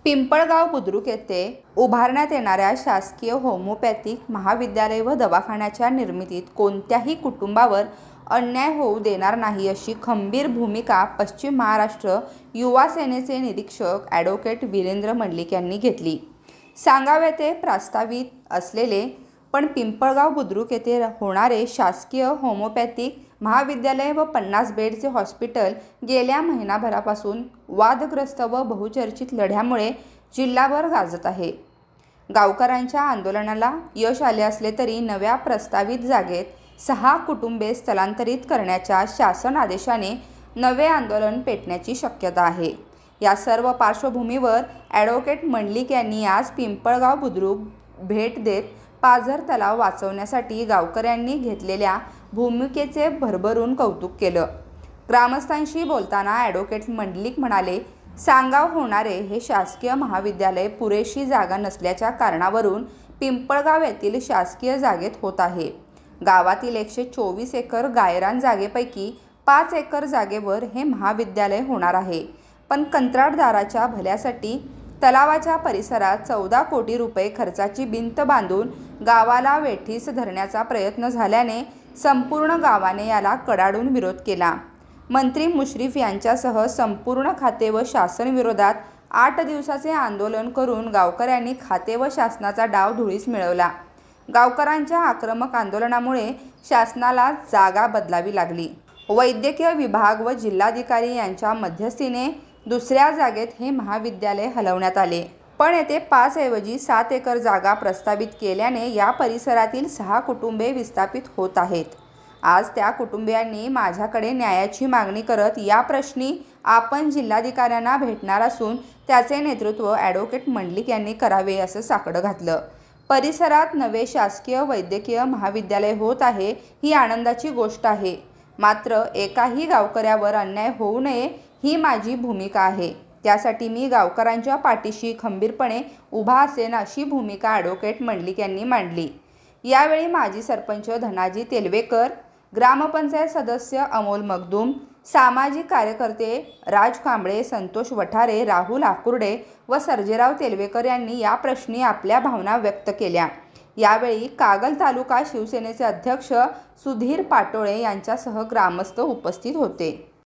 पिंपळगाव बुद्रुक येथे उभारण्यात येणाऱ्या शासकीय होमिओपॅथिक महाविद्यालय व दवाखान्याच्या निर्मितीत कोणत्याही कुटुंबावर अन्याय होऊ देणार नाही अशी खंबीर भूमिका पश्चिम महाराष्ट्र युवा सेनेचे निरीक्षक ॲडव्होकेट वीरेंद्र मंडलिक यांनी घेतली। सांगाव येथे प्रस्तावित असलेले पण पिंपळगाव बुद्रुक येथे होणारे शासकीय होमिओपॅथिक महाविद्यालय व 50 बेडचे हॉस्पिटल गेल्या महिनाभरापासून वादग्रस्त व बहुचर्चित लढ्यामुळे जिल्हाभर गाजत आहे। गावकऱ्यांच्या आंदोलनाला यश आले असले तरी नव्या प्रस्तावित जागेत 6 कुटुंबे स्थलांतरित करण्याच्या शासन आदेशाने नवे आंदोलन पेटण्याची शक्यता आहे। या सर्व पार्श्वभूमीवर ॲडव्होकेट मंडलिक यांनी आज पिंपळगाव बुद्रुक भेट देत पाझर तलाव वाचवण्यासाठी गावकऱ्यांनी घेतलेल्या भूमिकेचे भरभरून कौतुक केलं। ग्रामस्थांशी बोलताना ॲडव्होकेट मंडलिक म्हणाले, सांगाव होणारे हे शासकीय महाविद्यालय पुरेशी जागा नसल्याच्या कारणावरून पिंपळगाव येथील शासकीय जागेत होत आहे। गावातील 124 एकर गायरान जागेपैकी 5 एकर जागेवर हे महाविद्यालय होणार आहे, पण कंत्राटदाराच्या भल्यासाठी तलावाच्या परिसरात 14 कोटी रुपये खर्चाची भिंत बांधून गावाला वेठीस धरण्याचा प्रयत्न झाल्याने संपूर्ण गावाने याला कडाडून विरोध केला। मंत्री मुश्रीफ यांच्यासह संपूर्ण खाते व शासन विरोधात 8 दिवसाचे आंदोलन करून गावकऱ्यांनी खाते व शासनाचा डाव धुळीस मिळवला। गावकऱ्यांच्या आक्रमक आंदोलनामुळे शासनाला जागा बदलावी लागली। वैद्यकीय विभाग व जिल्हाधिकारी यांच्या मध्यस्थीने दुसऱ्या जागेत हे महाविद्यालय हलवण्यात आले, पण येथे 5 ऐवजी 7 एकर जागा प्रस्तावित केल्याने या परिसरातील 6 कुटुंबे विस्थापित होत आहेत। आज त्या कुटुंबियांनी माझ्याकडे न्यायाची मागणी करत या प्रश्नी आपण जिल्हाधिकाऱ्यांना भेटणार असून त्याचे नेतृत्व ॲडव्होकेट मंडलिक यांनी करावे असं साकडं घातलं। परिसरात नवे शासकीय वैद्यकीय महाविद्यालय होत आहे ही आनंदाची गोष्ट आहे, मात्र एकाही गावकऱ्यावर अन्याय होऊ नये ही माझी भूमिका आहे। त्यासाठी मी गावकऱ्यांच्या पाठीशी खंबीरपणे उभा असेन अशी भूमिका ॲडव्होकेट मंडलिक यांनी मांडली। यावेळी माजी सरपंच धनाजी तेलवेकर, ग्रामपंचायत सदस्य अमोल मगदूम, सामाजिक कार्यकर्ते राज कांबळे, संतोष वठारे, राहुल आकुर्डे व सर्जेराव तेलवेकर यांनी या प्रश्नी आपल्या भावना व्यक्त केल्या। यावेळी कागल तालुका शिवसेनेचे अध्यक्ष सुधीर पाटोळे यांच्यासह ग्रामस्थ उपस्थित होते।